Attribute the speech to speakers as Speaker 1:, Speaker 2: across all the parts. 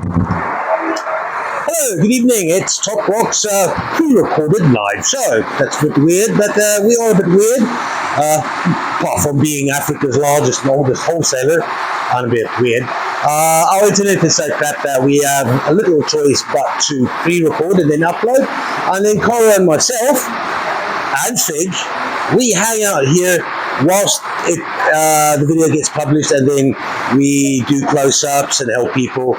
Speaker 1: Hello, good evening. It's Top Rock's pre-recorded live show. That's a bit weird, but we are a bit weird. Apart from being Africa's largest and oldest wholesaler, I'm a bit weird. Our internet is so crap that we have a little choice but to pre-record and then upload. And then Cora and myself and Fig, we hang out here whilst the video gets published, and then we do close-ups and help people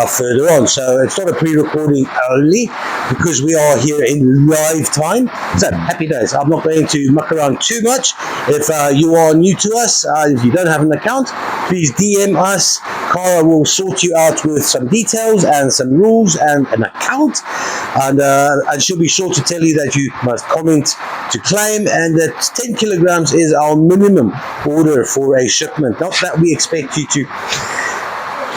Speaker 1: further on. So it's not a pre-recording only, because we are here in live time. So happy days. I'm not going to muck around too much. If you are new to us, if you don't have an account, please DM us. Cara will sort you out with some details and some rules and an account, and she'll be sure to tell you that you must comment to claim, and that 10 kilograms is our minimum order for a shipment. Not that we expect you to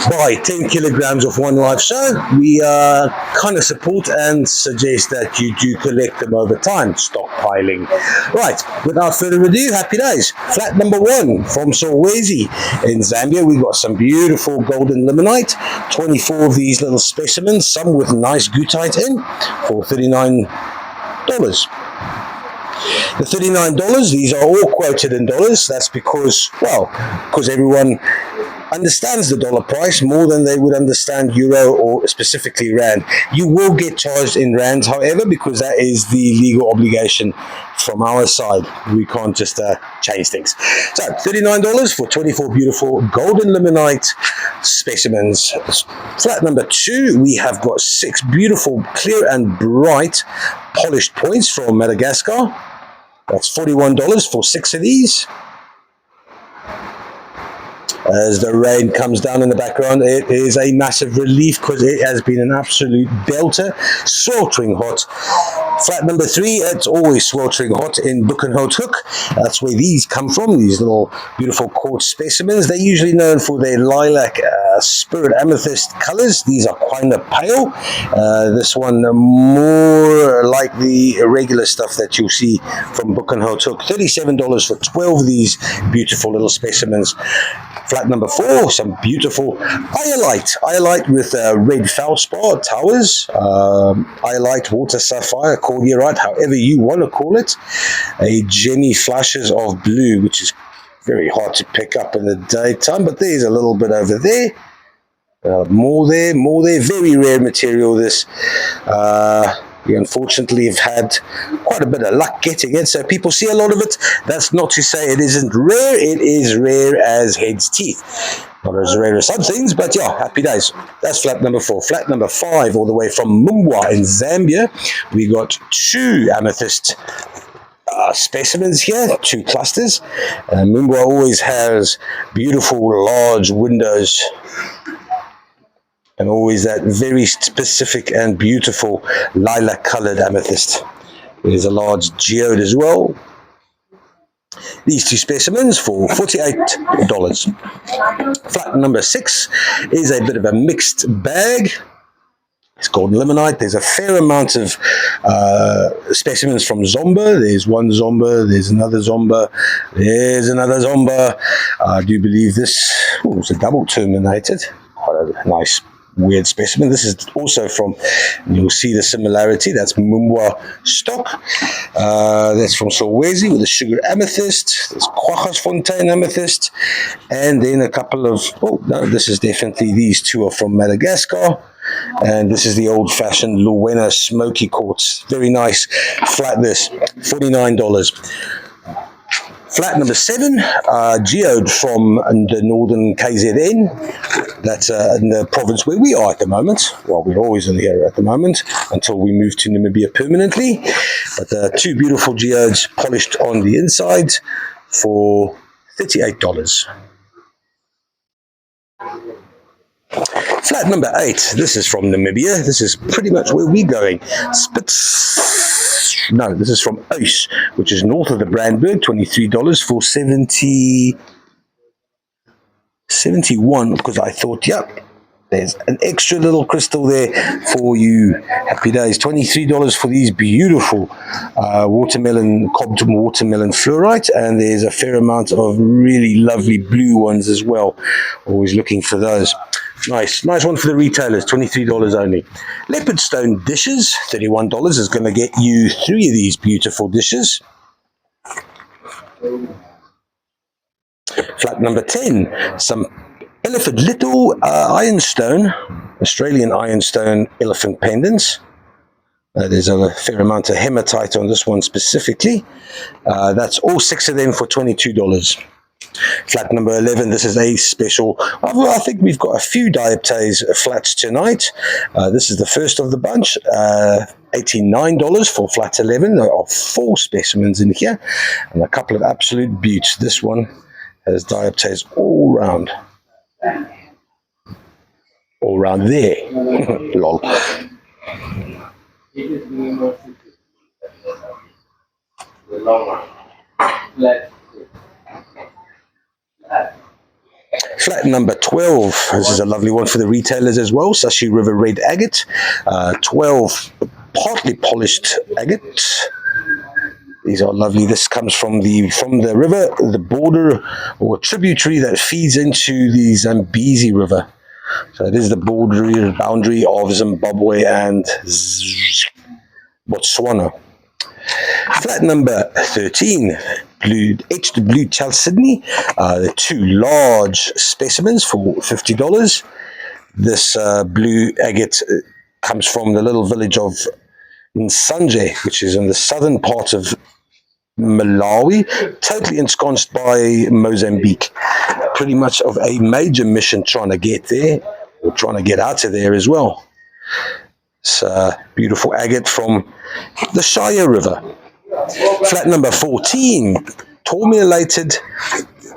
Speaker 1: buy 10 kilograms of one live show. We kind of support and suggest that you do collect them over time, stockpiling. Right, without further ado, happy days. Flat number 1 from Solwezi in Zambia. We've got some beautiful golden limonite, 24 of these little specimens, some with nice goethite in, for $39. The $39, these are all quoted in dollars. That's because everyone understands the dollar price more than they would understand euro or specifically rand. You will get charged in rands, however, because that is the legal obligation from our side. We can't just change things. So $39 for 24 beautiful golden limonite specimens. Flat number 2, we have got 6 beautiful, clear and bright polished points from Madagascar. That's $41 for 6 of these. As the rain comes down in the background, it is a massive relief because it has been an absolute belter, sweltering hot. Flat number 3, it's always sweltering hot in Buchenhout. That's where these come from, these little beautiful quartz specimens. They're usually known for their lilac spirit amethyst colors. These are kind of pale. This one more like the regular stuff that you'll see from Buchenhout. $37 for 12 of these beautiful little specimens. Flat number 4, some beautiful iolite with red feldspar towers, iolite water sapphire, cordierite, however you want to call it. A gemmy flashes of blue, which is very hard to pick up in the daytime, but there's a little bit over there. More there. Very rare material, this. We unfortunately have had quite a bit of luck getting it, so people see a lot of it. That's not to say it isn't rare. It is rare as head's teeth. Not as rare as some things, but yeah, happy days. That's flat number 4. Flat number 5, all the way from Mumbwa in Zambia, we got 2 amethyst specimens here, 2 clusters. Mumbwa always has beautiful large windows, and always that very specific and beautiful lilac colored amethyst. There's a large geode as well. These 2 specimens for $48. Flat number 6 is a bit of a mixed bag. It's golden limonite. There's a fair amount of specimens from Zomba. There's one Zomba, there's another Zomba, there's another Zomba. I do believe this was a double terminated. Quite a nice weird specimen. This is also from, you'll see the similarity, that's Mumbwa stock. That's from Solwezi with the sugar amethyst. There's Kwaggasfontein amethyst, and then a couple of, this is definitely, these 2 are from Madagascar, and this is the old-fashioned Luwena smoky quartz. Very nice. Flat this, $49. Flat number 7, geode from the northern KZN. That's in the province where we are at the moment. Well, we're always in here at the moment until we move to Namibia permanently. But 2 beautiful geodes polished on the inside for $38. Flat number 8, this is from Namibia. This is pretty much where we're going. No, this is from Uys, which is north of the Brandberg, $23 for 71, because I thought, there's an extra little crystal there for you. Happy days. $23 for these beautiful watermelon fluorite, and there's a fair amount of really lovely blue ones as well. Always looking for those. Nice one for the retailers, $23 only. Leopard stone dishes, $31 is going to get you 3 of these beautiful dishes. Flat number 10, some elephant little ironstone, Australian ironstone elephant pendants. There's a fair amount of hematite on this one specifically. That's all 6 of them for $22. Flat number 11, this is a special. Well, I think we've got a few dioptase flats tonight. This is the first of the bunch. $89 for flat 11. There are 4 specimens in here and a couple of absolute beauts. This one has dioptase all round. All round there. Lol. Flat number 12, this is a lovely one for the retailers as well, Sashi River Red Agate, 12 partly polished agates. These are lovely. This comes from the river, the border or tributary that feeds into the Zambezi River. So it is the boundary of Zimbabwe and Botswana. Flat number 13, etched blue chalcedony, the 2 large specimens for $50. This blue agate comes from the little village of Nsanje, which is in the southern part of Malawi, totally ensconced by Mozambique. Pretty much of a major mission trying to get there, or trying to get out of there as well. It's a beautiful agate from the Shire River. Flat number 14,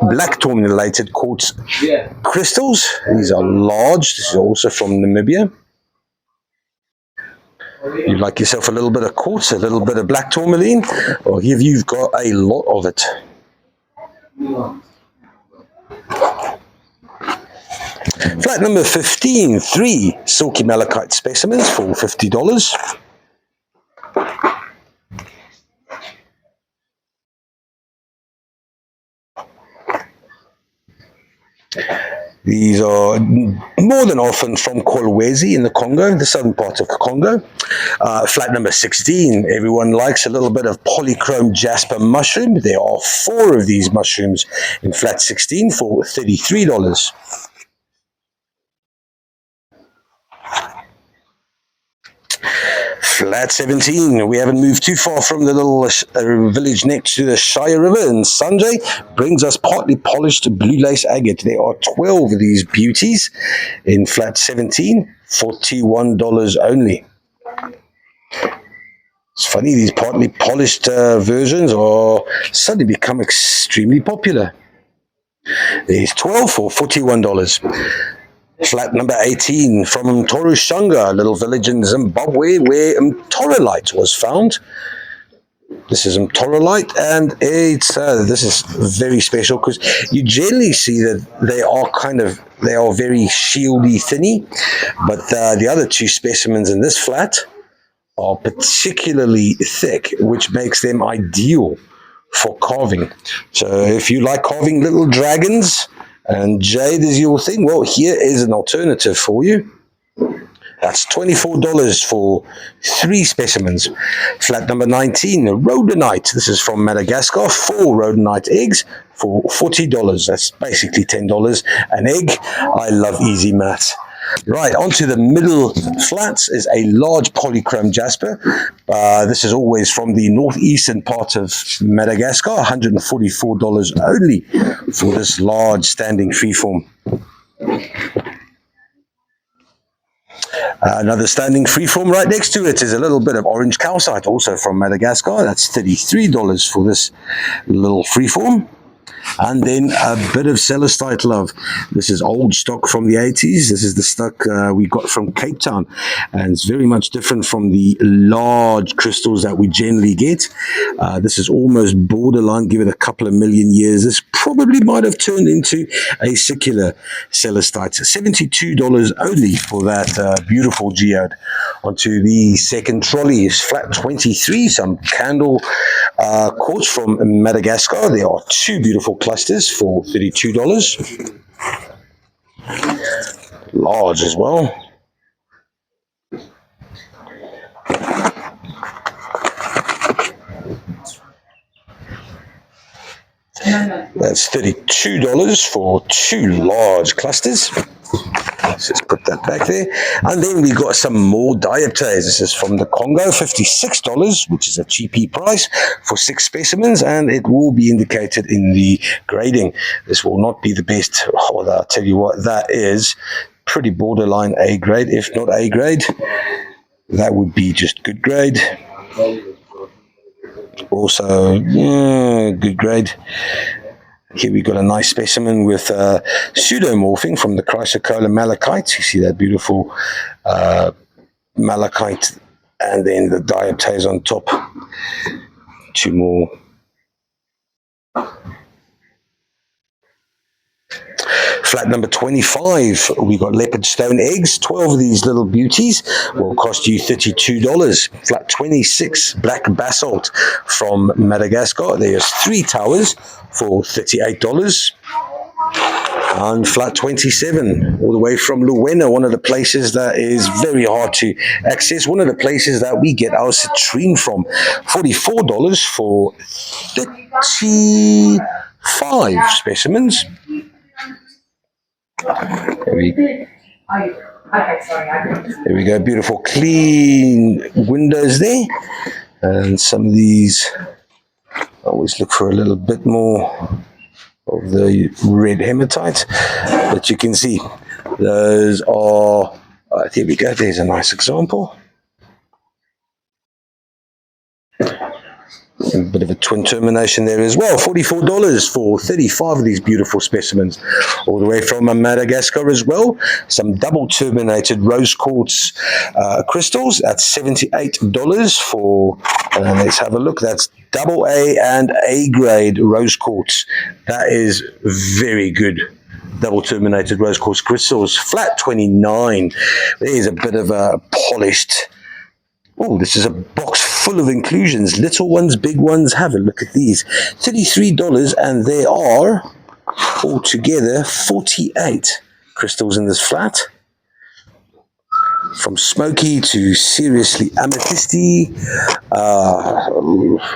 Speaker 1: black tourmalated quartz crystals. These are large. This is also from Namibia. You like yourself a little bit of quartz, a little bit of black tourmaline, well, here you've got a lot of it. Flat number 15, 3 silky malachite specimens for $50. These are more than often from Kolwezi in the Congo, the southern part of the Congo. Flat number 16, everyone likes a little bit of polychrome jasper mushroom. There are 4 of these mushrooms in flat 16 for $33. Flat 17, we haven't moved too far from the little village next to the Shire River, and Sanjay brings us partly polished blue lace agate. There are 12 of these beauties in flat 17, $41 only. It's funny, these partly polished versions are suddenly become extremely popular. There's 12 for $41. Flat number 18 from Mtoro-Shanga, a little village in Zimbabwe where mtorolite was found. This is mtorolite, and this is very special because you generally see that they are very shieldy, thinny, but the other 2 specimens in this flat are particularly thick, which makes them ideal for carving. So if you like carving little dragons and jade is your thing, well, here is an alternative for you. That's $24 for 3 specimens. Flat number 19, rhodonite. This is from Madagascar. 4 rhodonite eggs for $40. That's basically $10 an egg. I love easy maths. Right, onto the middle flats is a large polychrome jasper. This is always from the northeastern part of Madagascar, $144 only for this large standing freeform. Another standing freeform right next to it is a little bit of orange calcite, also from Madagascar. That's $33 for this little freeform. And then a bit of celestite, love. This is old stock from the 80s. This is the stock we got from Cape Town. And it's very much different from the large crystals that we generally get. This is almost borderline. Give it a couple of million years. This probably might have turned into a secular celestite. $72 only for that beautiful geode. Onto the second trolley is flat 23, some candle quartz from Madagascar. There are 2 beautiful clusters for $32. large as well. That's $32 for 2 large clusters. Let's just put that back there. And then we got some more diopters. This is from the Congo, $56, which is a cheapy price for 6 specimens, and it will be indicated in the grading. This will not be the best. Oh, I'll tell you what, that is pretty borderline A grade, if not A grade. That would be just good grade. Also, good grade. Here we got a nice specimen with pseudomorphing from the Chrysocolla malachite. You see that beautiful malachite, and then the dioptase on top. 2 more. Flat number 25, we got leopard stone eggs. 12 of these little beauties will cost you $32. Flat 26, black basalt from Madagascar. There's 3 towers for $38. And flat 27, all the way from Luwena, one of the places that is very hard to access, one of the places that we get our citrine from. $44 for 35 specimens. There we go, beautiful clean windows there. And some of these, I always look for a little bit more of the red hematite, but you can see those are, there we go, there's a nice example. A bit of a twin termination there as well. $44 for 35 of these beautiful specimens, all the way from Madagascar as well. Some double terminated rose quartz crystals at $78 for, let's have a look, that's double A and A grade rose quartz. That is very good. Double terminated rose quartz crystals. Flat 29. There's a bit of a polished. Oh, this is a box full of inclusions. Little ones, big ones. Have a look at these. $33, and there are altogether 48 crystals in this flat. From smoky to seriously amethysty.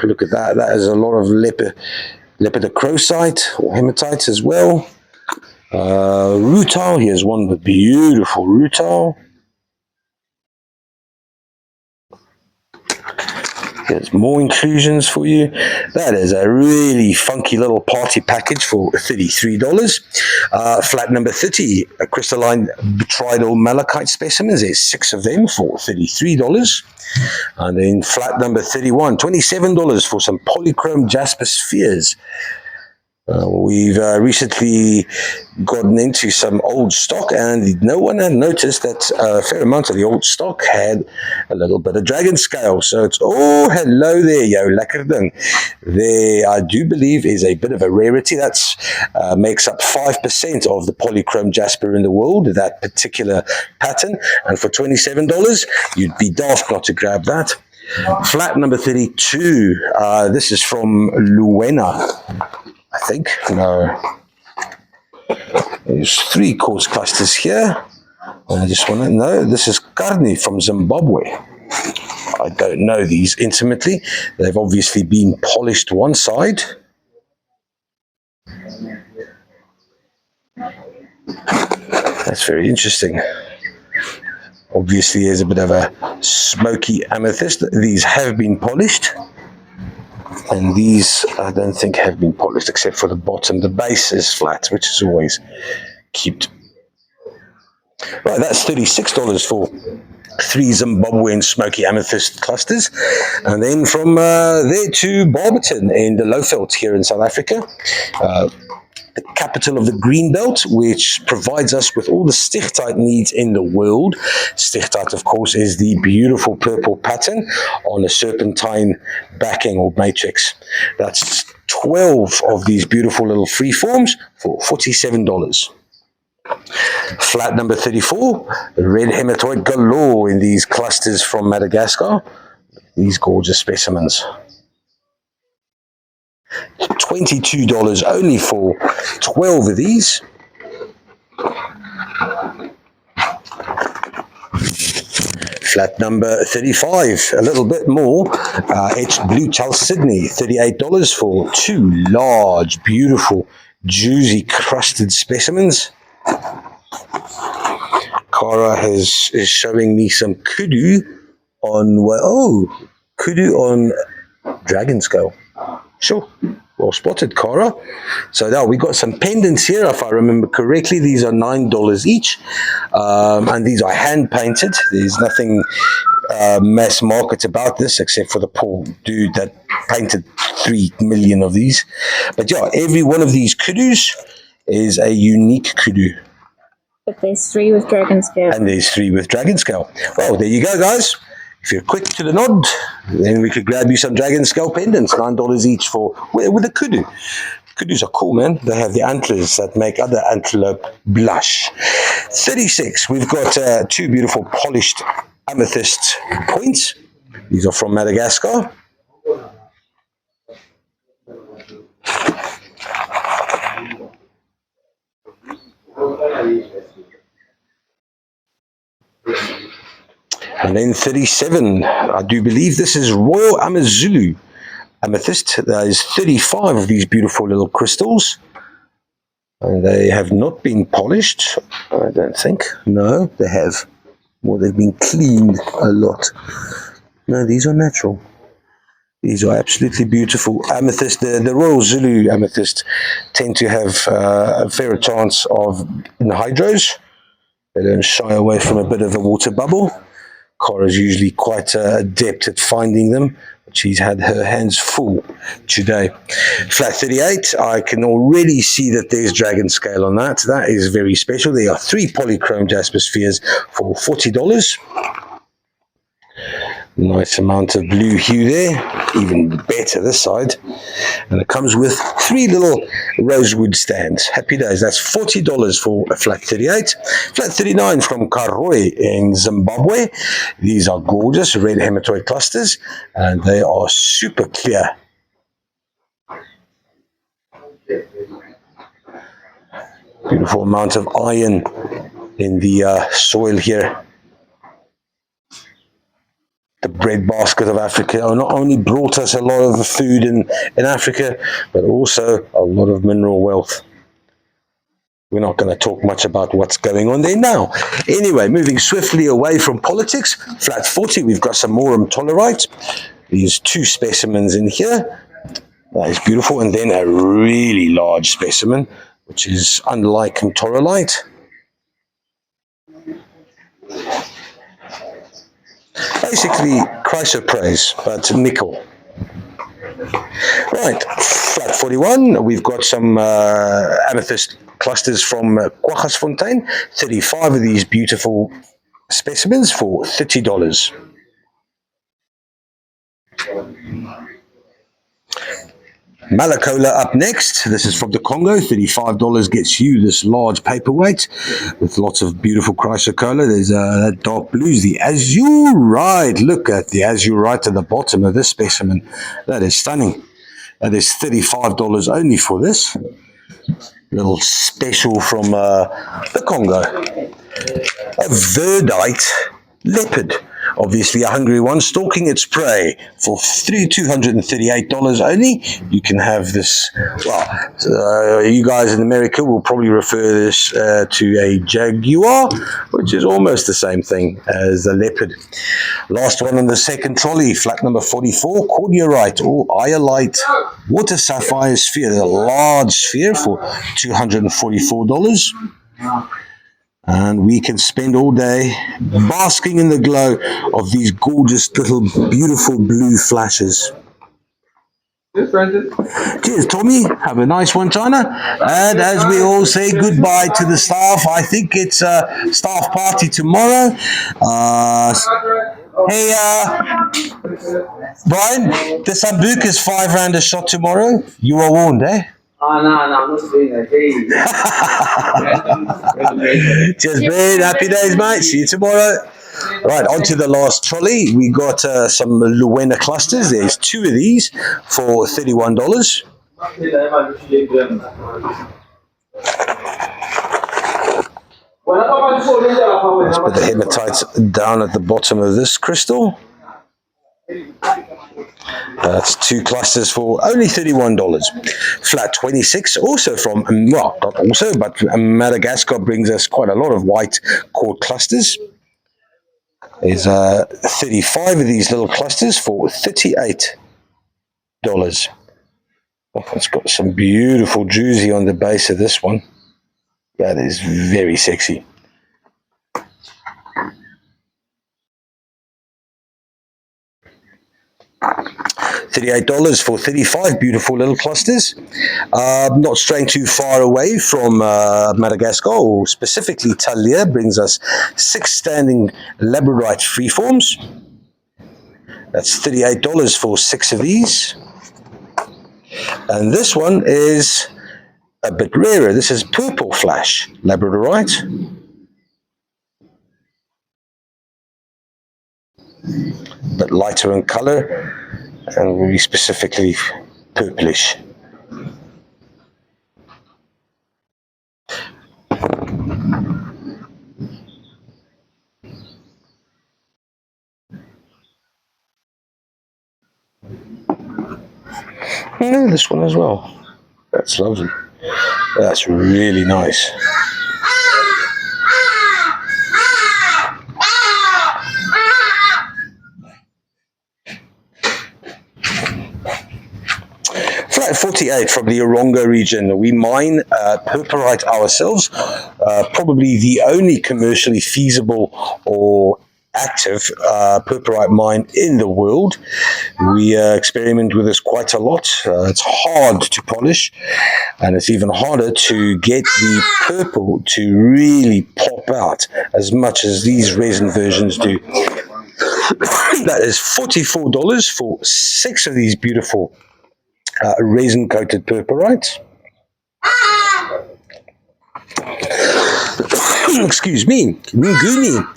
Speaker 1: Look at that. That is a lot of lepidocrocite or hematite as well. Rutile. Here's one with beautiful rutile. There's more inclusions for you. That is a really funky little party package for $33. Flat number 30, a crystalline botryoidal malachite specimens. There's 6 of them for $33. And then flat number 31, $27 for some polychrome jasper spheres. We've recently gotten into some old stock, and no one had noticed that a fair amount of the old stock had a little bit of dragon scale. So it's, oh, hello there, yo, lekker ding. There, I do believe, is a bit of a rarity. That's makes up 5% of the polychrome jasper in the world, that particular pattern. And for $27, you'd be daft not to grab that. Flat number 32, this is from Luwena. I think, no, there's 3 quartz clusters here. And I just want to know, this is Karni from Zimbabwe. I don't know these intimately. They've obviously been polished one side. That's very interesting. Obviously, there's a bit of a smoky amethyst. These have been polished. And these, I don't think, have been polished except for the bottom. The base is flat, which is always cute. Right, that's $36 for 3 Zimbabwean smoky amethyst clusters. And then from there to Barberton in the Lowveld here in South Africa. The capital of the Greenbelt, which provides us with all the stichtite needs in the world. Stichtite, of course, is the beautiful purple pattern on a serpentine backing or matrix. That's 12 of these beautiful little freeforms for $47. Flat number 34, red hematite galore in these clusters from Madagascar. These gorgeous specimens. $22 only for 12 of these. Flat number 35, a little bit more. Etched blue Chalcedony, $38 for two large, beautiful, juicy, crusted specimens. Cara is showing me some kudu on, kudu on dragon scale. Sure. Well spotted, Cara. So now we got some pendants here, if I remember correctly. These are $9 each, and these are hand painted. There's nothing mass market about this, except for the poor dude that painted 3 million of these. But yeah, every one of these kudus is a unique kudu.
Speaker 2: But there's 3 with dragon scale.
Speaker 1: And there's 3 with dragon scale. Well, there you go, guys. If you're quick to the nod, then we could grab you some dragon scale pendants, $9 each with a kudu. Kudus are cool, man. They have the antlers that make other antelope blush. 36, we've got 2 beautiful polished amethyst points. These are from Madagascar. And then 37, I do believe this is Royal Amazulu amethyst. There is 35 of these beautiful little crystals. And they have not been polished, I don't think. No, they have. Well, they've been cleaned a lot. No, these are natural. These are absolutely beautiful. Amethyst, the Royal Zulu amethyst tend to have a fairer chance of anhydrous. They don't shy away from a bit of a water bubble. Cara's usually quite adept at finding them, but she's had her hands full today. Flat 38, I can already see that there's dragon scale on that. That is very special. There are 3 polychrome jasper spheres for $40. Nice amount of blue hue there, even better this side. And it comes with 3 little rosewood stands. Happy days. That's $40 for a flat 38. Flat 39 from Karoi in Zimbabwe. These are gorgeous red hematoid clusters, and they are super clear. Beautiful amount of iron in the soil here. The breadbasket of Africa not only brought us a lot of food in Africa, but also a lot of mineral wealth. We're not going to talk much about what's going on there now. Anyway, moving swiftly away from politics, flat 40, we've got some Morum tolerite. These 2 specimens in here. That is beautiful. And then a really large specimen, which is unlike torolite. Basically, chrysoprase, but nickel. Right, flat 41, we've got some amethyst clusters from Kwaggasfontein. 35 of these beautiful specimens for $30. Malacola up next. This is from the Congo. $35 gets you this large paperweight with lots of beautiful chrysocolla. There's that dark blues, the azurite. Look at the azurite at the bottom of this specimen. That is stunning. That is $35 only for this. Little special from the Congo. A verdite leopard. Obviously a hungry one, stalking its prey for $238 only. You can have this, well, you guys in America will probably refer this to a jaguar, which is almost the same thing as a leopard. Last one on the second trolley, flat number 44, cordiorite or iolite water sapphire sphere, a large sphere for $244. And we can spend all day basking in the glow of these gorgeous little beautiful blue flashes. Cheers, Tommy. Have a nice one, China. And as we all say goodbye to the staff, I think it's a staff party tomorrow. Hey, Brian, the Sambuca is R5 a shot tomorrow. You are warned, eh?
Speaker 3: Oh, no, I'm not doing that.
Speaker 1: Cheers, Brad. Happy days, mate. See you tomorrow. Right, on to the last trolley. We got some Luena clusters. There's 2 of these for $31. Let's put the hematite down at the bottom of this crystal. That's 2 clusters for only $31. Flat 26, also from, well, not also, but Madagascar brings us quite a lot of white cord clusters. There's 35 of these little clusters for $38. Oh, it's got some beautiful druzy on the base of this one. That is very sexy. $38 for 35 beautiful little clusters. Not straying too far away from Madagascar, or specifically Talia, brings us 6 standing labradorite freeforms. That's $38 for 6 of these. And this one is a bit rarer. This is purple flash labradorite. A bit lighter in color and very specifically purplish. And this one as well. That's lovely. That's really nice. Flat 48 from the Orongo region. We mine purpurite ourselves, probably the only commercially feasible or active purpurite mine in the world. We experiment with this quite a lot. It's hard to polish, and it's even harder to get the purple to really pop out as much as these resin versions do. That is $44 for 6 of these beautiful resin-coated purpurites. Excuse me, Nguni.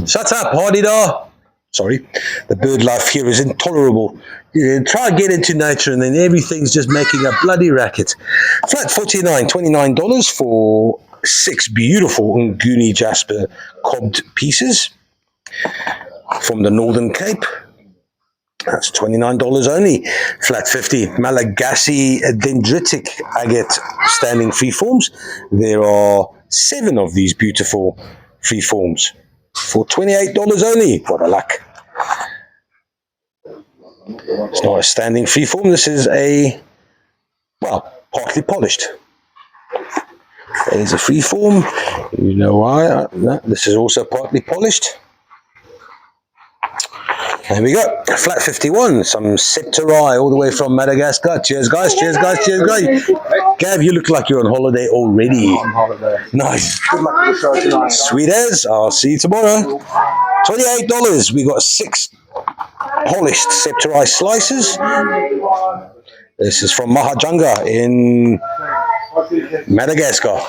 Speaker 1: Shut up, Hardida. Sorry, the bird life here is intolerable. You try and get into nature and then everything's just making a bloody racket. Flat 49, $29 for 6 beautiful Nguni jasper cobbed pieces from the Northern Cape. That's $29 only. Flat 50, Malagasy dendritic agate standing freeforms. There are 7 of these beautiful freeforms for $28 only. What a luck. It's not a standing freeform. This is a, well, partly polished. There's a freeform. You know why? This is also partly polished. There we go. Flat 51, some Septari all the way from Madagascar. Cheers, guys. Cheers, guys. Cheers, guys. Gav, you look like you're on holiday already.
Speaker 3: On holiday.
Speaker 1: Nice.
Speaker 3: Good luck with the show tonight.
Speaker 1: Sweet as. I'll see you tomorrow. $28. We got 6 polished Septari slices. This is from Mahajanga in Madagascar.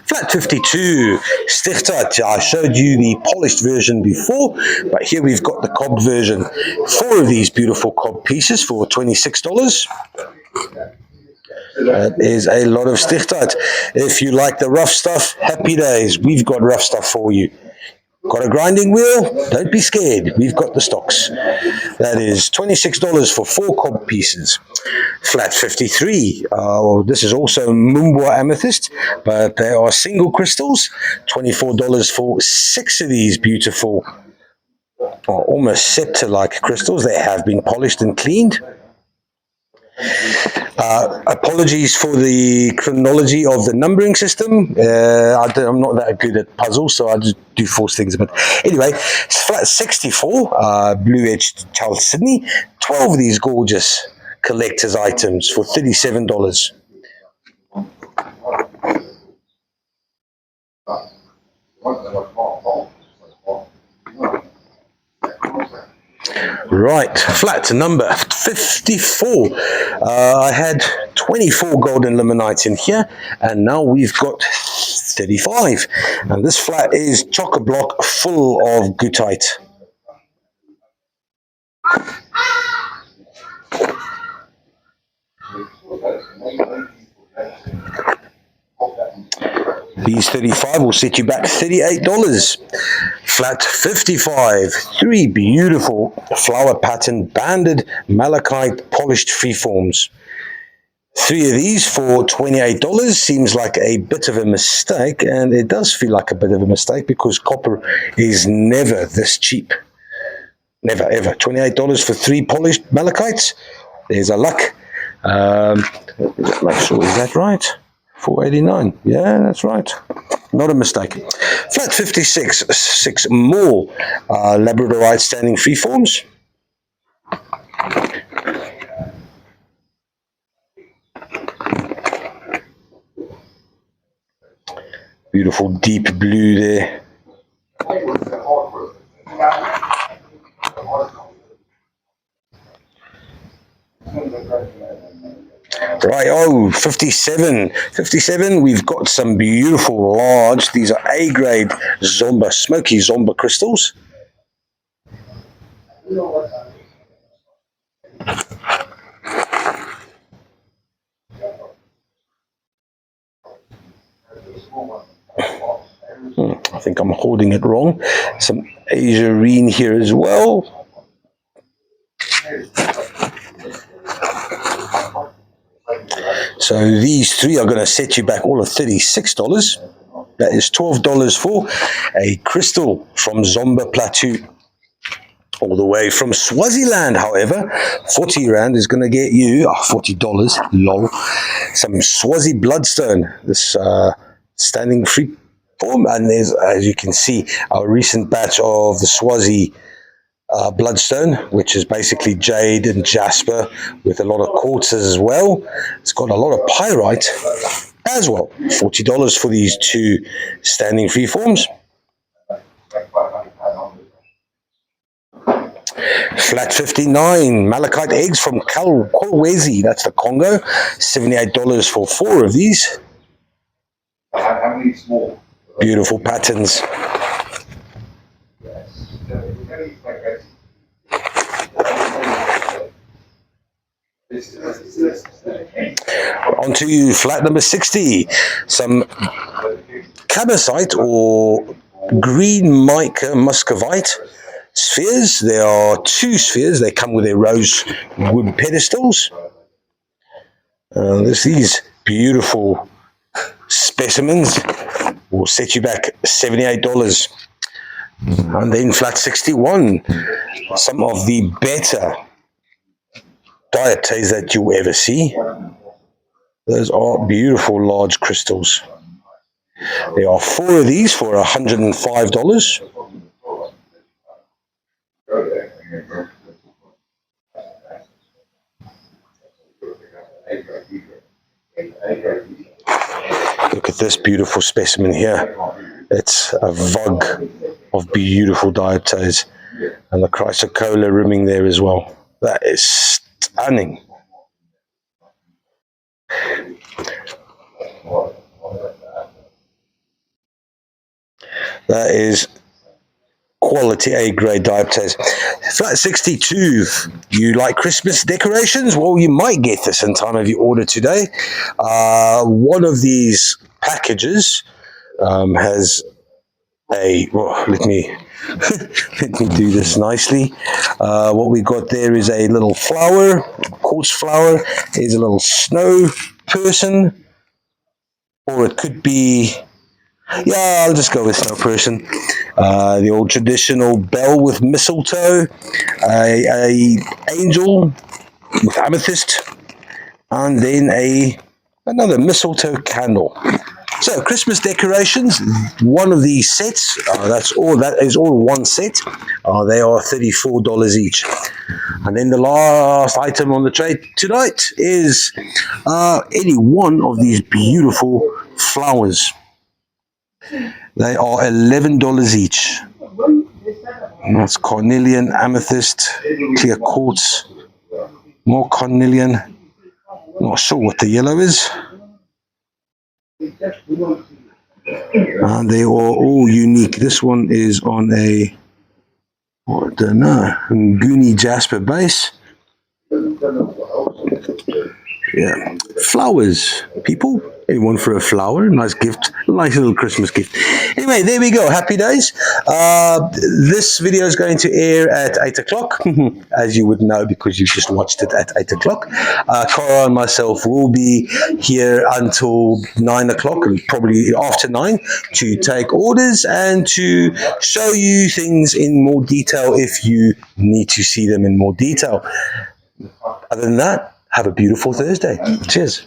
Speaker 1: Flat 52, Stichtart. I showed you the polished version before, but here we've got the cobbed version. 4 of these beautiful cobbed pieces for $26. That is a lot of Stichtart. If you like the rough stuff, happy days. We've got rough stuff for you. Got a grinding wheel? Don't be scared. We've got the stocks. That is $26 for 4 cob pieces. Flat 53. This is also Mumbwa amethyst, but they are single crystals. $24 for 6 of these beautiful, almost scepter-like crystals. They have been polished and cleaned. Apologies for the chronology of the numbering system. I'm not that good at puzzles, so I just do force things. But anyway, flat 64, blue-edged Charles Sydney. 12 of these gorgeous collector's items for $37. Right, flat number 54. I had 24 golden limonites in here, and now we've got 35. And this flat is chock-a-block full of goethite. These 35 will set you back $38. Flat 55, 3 beautiful flower pattern banded malachite polished freeforms. 3 of these for $28 seems like a bit of a mistake, and it does feel like a bit of a mistake because copper is never this cheap. Never, ever. $28 for 3 polished malachites. There's a luck. Just make sure, is that right? $4.89. Yeah, that's right. Not a mistake. Flat 56, 6 more labradorite standing freeforms. Beautiful deep blue there. Right, 57. 57, we've got some beautiful large, these are A-grade Zomba, smoky Zomba crystals. I think I'm holding it wrong. Some azurine here as well. So these 3 are going to set you back all of $36. That is $12 for a crystal from Zomba Plateau. All the way from Swaziland, however, 40 Rand is going to get you, $40, lol, some Swazi bloodstone, this standing free form. And there's, as you can see, our recent batch of the Swazi bloodstone, which is basically jade and jasper with a lot of quartzes as well. It's got a lot of pyrite as well. $40 for these 2 standing free forms. Flat 59, malachite eggs from Kolwezi, that's the Congo. $78 for 4 of these.
Speaker 4: How many small?
Speaker 1: Beautiful patterns. On to flat number 60, some cabasite or green mica muscovite spheres. There are 2 spheres. They come with their rose wood pedestals. There's these beautiful specimens will set you back $78. And then flat 61, some of the better diates that you ever see. Those are beautiful large crystals. There are 4 of these for $105. Look at this beautiful specimen here. It's a vug of beautiful diates and the chrysocolla rimming there as well. That is stunning. That is quality A-grade diates. Flat 62, you like Christmas decorations? Well, you might get this in time if you order today. One of these packages has a, well, let me let me do this nicely. What we got there is a little flower, quartz flower. Here's a little snow person, or it could be, yeah, I'll just go with snow person. The old traditional bell with mistletoe, a angel with amethyst, and then another mistletoe candle. So Christmas decorations, one of these sets, that is all one set. They are $34 each. And then the last item on the tray tonight is any one of these beautiful flowers. They are $11 each. And that's cornelian, amethyst, clear quartz, more cornelian. Not sure what the yellow is. And they are all unique. This one is on a, I don't know, Nguni jasper base. Yeah, flowers, people. Anyone for a flower? Nice gift. Nice little Christmas gift. Anyway, there we go. Happy days. This video is going to air at 8 o'clock, as you would know because you just watched it at 8 o'clock. Cora and myself will be here until 9 o'clock, and probably after 9, to take orders and to show you things in more detail if you need to see them in more detail. Other than that, have a beautiful Thursday. Cheers.